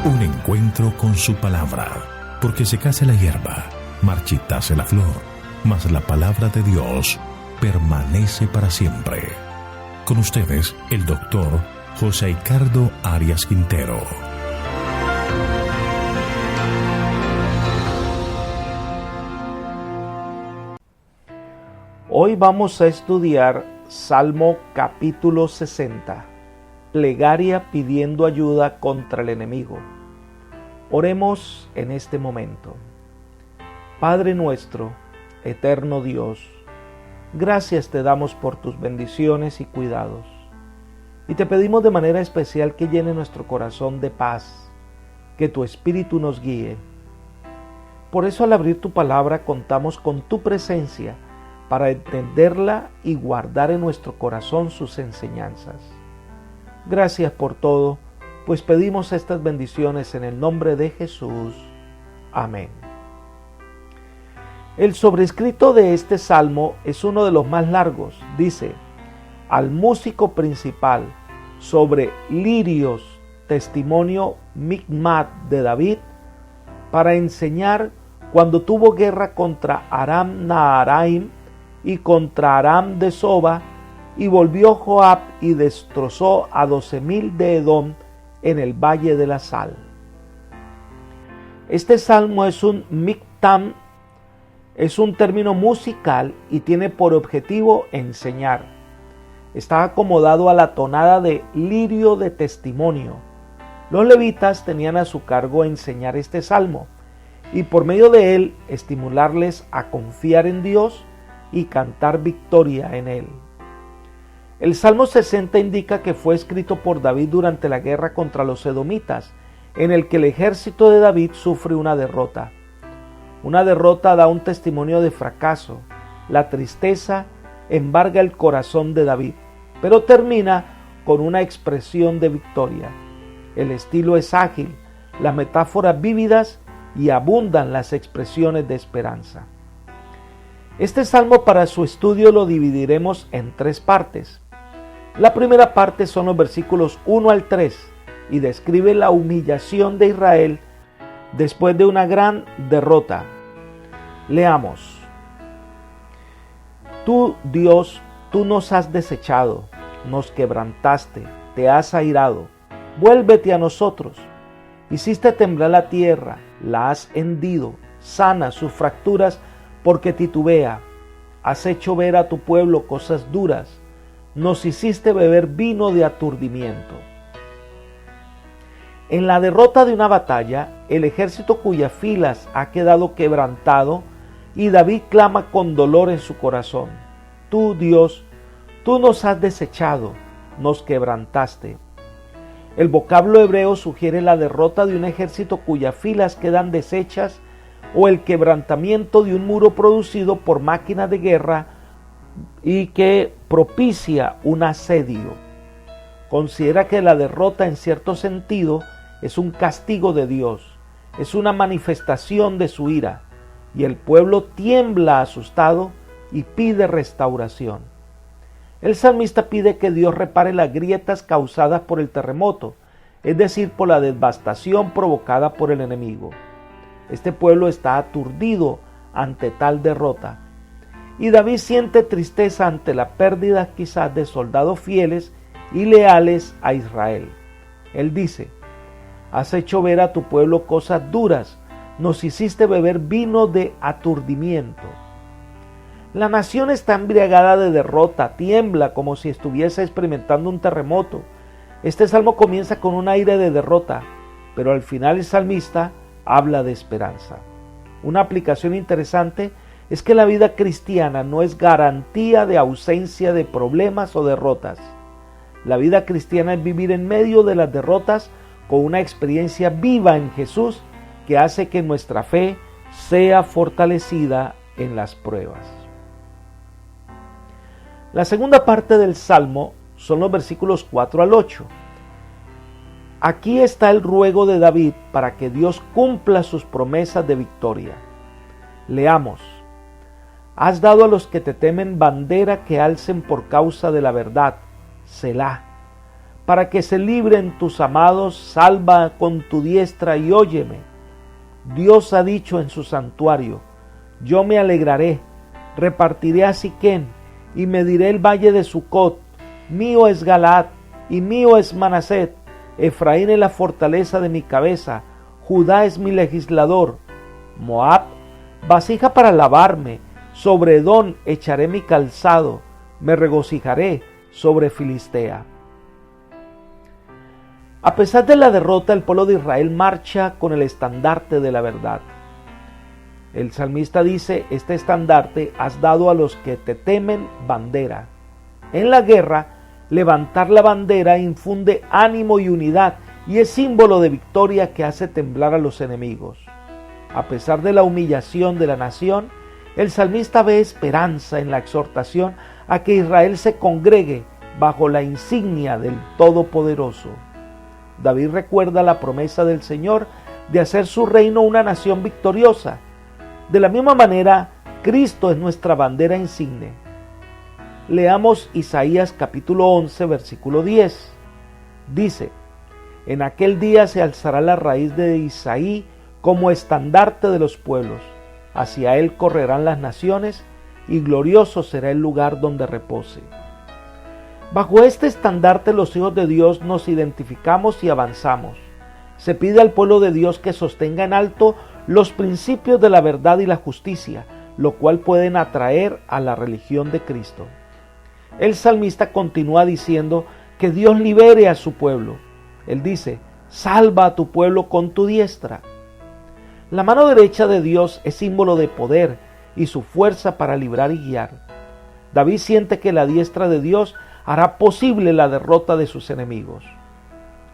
Un encuentro con su palabra, porque secase la hierba, marchitase la flor, mas la palabra de Dios permanece para siempre. Con ustedes, el doctor José Ricardo Arias Quintero. Hoy vamos a estudiar Salmo capítulo 60, plegaria pidiendo ayuda contra el enemigo. Oremos en este momento. Padre nuestro, eterno Dios, gracias te damos por tus bendiciones y cuidados. Y te pedimos de manera especial que llene nuestro corazón de paz, que tu Espíritu nos guíe. Por eso al abrir tu palabra contamos con tu presencia para entenderla y guardar en nuestro corazón sus enseñanzas. Gracias por todo, pues pedimos estas bendiciones en el nombre de Jesús. Amén. El sobrescrito de este salmo es uno de los más largos. Dice: al músico principal, sobre lirios, testimonio Micmat de David, para enseñar cuando tuvo guerra contra Aram Naharaim y contra Aram de Soba, y volvió Joab y destrozó a 12,000 de Edom en el valle de la sal. Este salmo es un miktam, es un término musical y tiene por objetivo enseñar. Está acomodado a la tonada de lirio de testimonio. Los levitas tenían a su cargo enseñar este salmo y por medio de él estimularles a confiar en Dios y cantar victoria en él. El Salmo 60 indica que fue escrito por David durante la guerra contra los edomitas, en el que el ejército de David sufre una derrota. Una derrota da un testimonio de fracaso. La tristeza embarga el corazón de David, pero termina con una expresión de victoria. El estilo es ágil, las metáforas vívidas y abundan las expresiones de esperanza. Este salmo para su estudio lo dividiremos en 3 partes. La primera parte son los versículos 1 al 3 y describe la humillación de Israel después de una gran derrota. Leamos. Tú, Dios, tú nos has desechado, nos quebrantaste, te has airado. Vuélvete a nosotros. Hiciste temblar la tierra, la has hendido, sana sus fracturas porque titubea. Has hecho ver a tu pueblo cosas duras. Nos hiciste beber vino de aturdimiento. En la derrota de una batalla, el ejército cuyas filas ha quedado quebrantado, y David clama con dolor en su corazón. Tú, Dios, tú nos has desechado, nos quebrantaste. El vocablo hebreo sugiere la derrota de un ejército cuyas filas quedan deshechas o el quebrantamiento de un muro producido por máquinas de guerra y que propicia un asedio. Considera que la derrota en cierto sentido es un castigo de Dios, es una manifestación de su ira, y el pueblo tiembla asustado y pide restauración. El salmista pide que Dios repare las grietas causadas por el terremoto, es decir, por la devastación provocada por el enemigo. Este pueblo está aturdido ante tal derrota. Y David siente tristeza ante la pérdida quizás de soldados fieles y leales a Israel. Él dice: has hecho ver a tu pueblo cosas duras, nos hiciste beber vino de aturdimiento. La nación está embriagada de derrota, tiembla como si estuviese experimentando un terremoto. Este salmo comienza con un aire de derrota, pero al final el salmista habla de esperanza. Una aplicación interesante es que la vida cristiana no es garantía de ausencia de problemas o derrotas. La vida cristiana es vivir en medio de las derrotas con una experiencia viva en Jesús que hace que nuestra fe sea fortalecida en las pruebas. La segunda parte del Salmo son los versículos 4 al 8. Aquí está el ruego de David para que Dios cumpla sus promesas de victoria. Leamos. Has dado a los que te temen bandera que alcen por causa de la verdad, Selah. para que se libren tus amados, salva con tu diestra y óyeme. Dios ha dicho en su santuario, yo me alegraré, repartiré a Siquén y mediré el valle de Sucot. Mío es Galaad y mío es Manaset. Efraín es la fortaleza de mi cabeza, Judá es mi legislador. Moab, vasija para lavarme, sobre Edom echaré mi calzado, me regocijaré sobre Filistea. A pesar de la derrota, el pueblo de Israel marcha con el estandarte de la verdad. El salmista dice, este estandarte has dado a los que te temen bandera. En la guerra, levantar la bandera infunde ánimo y unidad y es símbolo de victoria que hace temblar a los enemigos. A pesar de la humillación de la nación, el salmista ve esperanza en la exhortación a que Israel se congregue bajo la insignia del Todopoderoso. David recuerda la promesa del Señor de hacer su reino una nación victoriosa. De la misma manera, Cristo es nuestra bandera insigne. Leamos Isaías capítulo 11, versículo 10. Dice, en aquel día se alzará la raíz de Isaí como estandarte de los pueblos. Hacia él correrán las naciones y glorioso será el lugar donde repose. Bajo este estandarte los hijos de Dios nos identificamos y avanzamos. Se pide al pueblo de Dios que sostenga en alto los principios de la verdad y la justicia, lo cual pueden atraer a la religión de Cristo. El salmista continúa diciendo que Dios libere a su pueblo. Él dice, salva a tu pueblo con tu diestra. La mano derecha de Dios es símbolo de poder y su fuerza para librar y guiar. David siente que la diestra de Dios hará posible la derrota de sus enemigos.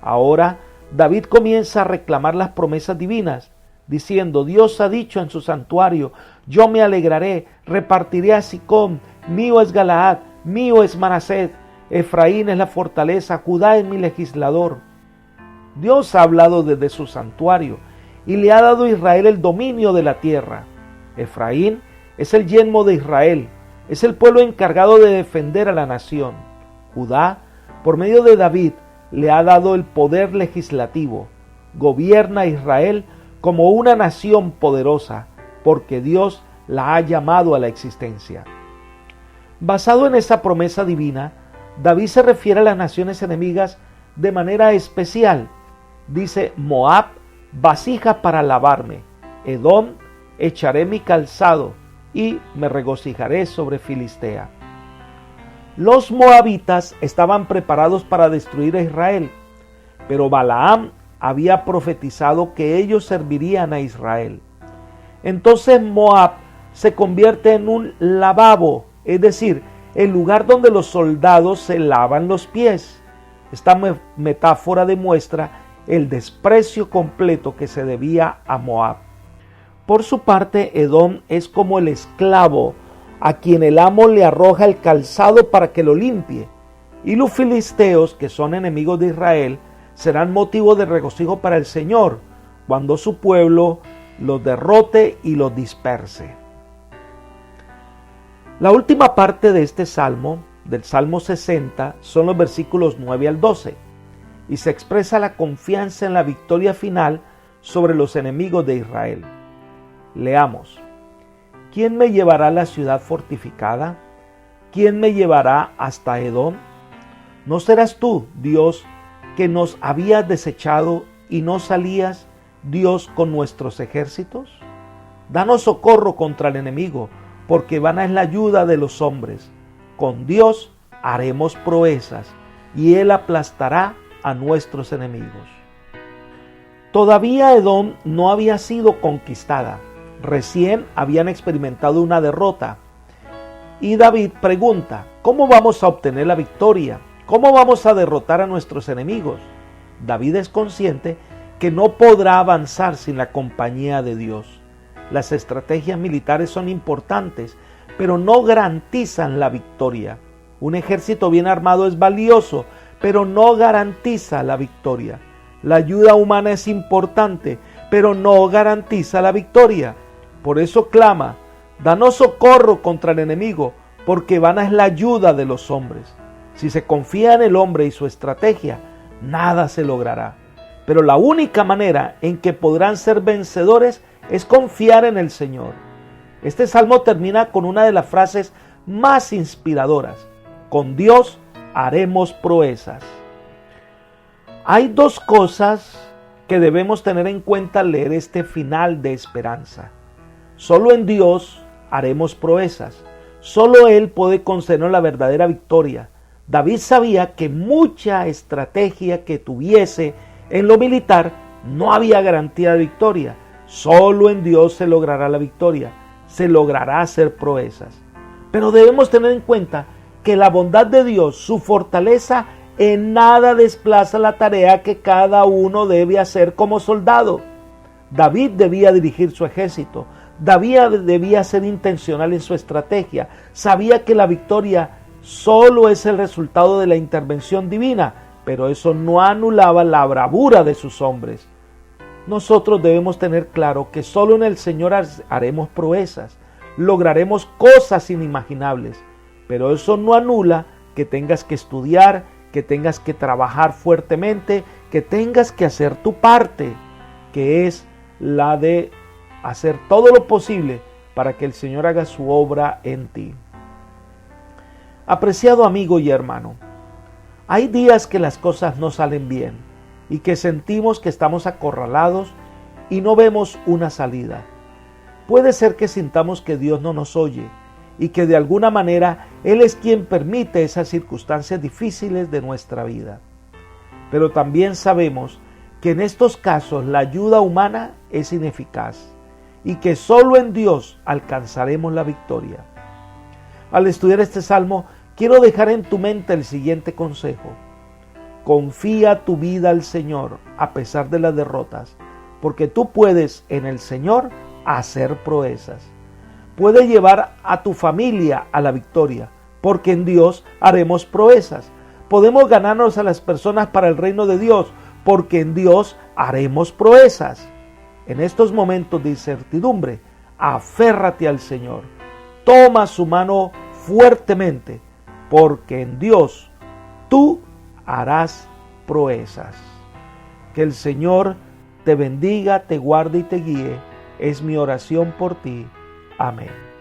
Ahora, David comienza a reclamar las promesas divinas, diciendo, Dios ha dicho en su santuario, yo me alegraré, repartiré a Sicón, mío es Galaad, mío es Manaset, Efraín es la fortaleza, Judá es mi legislador. Dios ha hablado desde su santuario y le ha dado a Israel el dominio de la tierra. Efraín es el yelmo de Israel, es el pueblo encargado de defender a la nación. Judá, por medio de David, le ha dado el poder legislativo. Gobierna a Israel como una nación poderosa, porque Dios la ha llamado a la existencia. Basado en esa promesa divina, David se refiere a las naciones enemigas de manera especial. Dice, Moab, vasija para lavarme, Edom, echaré mi calzado y me regocijaré sobre Filistea. Los moabitas estaban preparados para destruir a Israel, pero Balaam había profetizado que ellos servirían a Israel. Entonces Moab se convierte en un lavabo, es decir, el lugar donde los soldados se lavan los pies. Esta metáfora demuestra el desprecio completo que se debía a Moab. Por su parte, Edom es como el esclavo a quien el amo le arroja el calzado para que lo limpie. Y los filisteos, que son enemigos de Israel, serán motivo de regocijo para el Señor, cuando su pueblo los derrote y los disperse. La última parte de este salmo, del Salmo 60, son los versículos 9 al 12, y se expresa la confianza en la victoria final sobre los enemigos de Israel. Leamos. ¿Quién me llevará a la ciudad fortificada? ¿Quién me llevará hasta Edom? ¿No serás tú, Dios, que nos habías desechado y no salías, Dios, con nuestros ejércitos? Danos socorro contra el enemigo, porque vana es la ayuda de los hombres. Con Dios haremos proezas, y Él aplastará a nuestros enemigos. Todavía Edom no había sido conquistada. Recién habían experimentado una derrota. Y David pregunta, ¿cómo vamos a obtener la victoria? ¿Cómo vamos a derrotar a nuestros enemigos? David es consciente que no podrá avanzar sin la compañía de Dios. Las estrategias militares son importantes, pero no garantizan la victoria. Un ejército bien armado es valioso, pero no garantiza la victoria. La ayuda humana es importante, pero no garantiza la victoria. Por eso clama, danos socorro contra el enemigo, porque vana es la ayuda de los hombres. Si se confía en el hombre y su estrategia, nada se logrará. Pero la única manera en que podrán ser vencedores es confiar en el Señor. Este salmo termina con una de las frases más inspiradoras: con Dios haremos proezas. Hay dos cosas que debemos tener en cuenta al leer este final de esperanza. Solo en Dios haremos proezas. Solo Él puede concedernos la verdadera victoria. David sabía que mucha estrategia que tuviese en lo militar no había garantía de victoria. Solo en Dios se logrará la victoria, se logrará hacer proezas. Pero debemos tener en cuenta que la bondad de Dios, su fortaleza, en nada desplaza la tarea que cada uno debe hacer como soldado. David debía dirigir su ejército. David debía ser intencional en su estrategia. Sabía que la victoria solo es el resultado de la intervención divina, pero eso no anulaba la bravura de sus hombres. Nosotros debemos tener claro que solo en el Señor haremos proezas, lograremos cosas inimaginables, pero eso no anula que tengas que estudiar, que tengas que trabajar fuertemente, que tengas que hacer tu parte, que es la de hacer todo lo posible para que el Señor haga su obra en ti. Apreciado amigo y hermano, hay días que las cosas no salen bien y que sentimos que estamos acorralados y no vemos una salida. Puede ser que sintamos que Dios no nos oye y que de alguna manera Él es quien permite esas circunstancias difíciles de nuestra vida. Pero también sabemos que en estos casos la ayuda humana es ineficaz y que solo en Dios alcanzaremos la victoria. Al estudiar este salmo, quiero dejar en tu mente el siguiente consejo. Confía tu vida al Señor a pesar de las derrotas, porque tú puedes en el Señor hacer proezas. Puedes llevar a tu familia a la victoria, porque en Dios haremos proezas. Podemos ganarnos a las personas para el reino de Dios, porque en Dios haremos proezas. En estos momentos de incertidumbre, aférrate al Señor. Toma su mano fuertemente, porque en Dios tú harás proezas. Que el Señor te bendiga, te guarde y te guíe. Es mi oración por ti. Amén.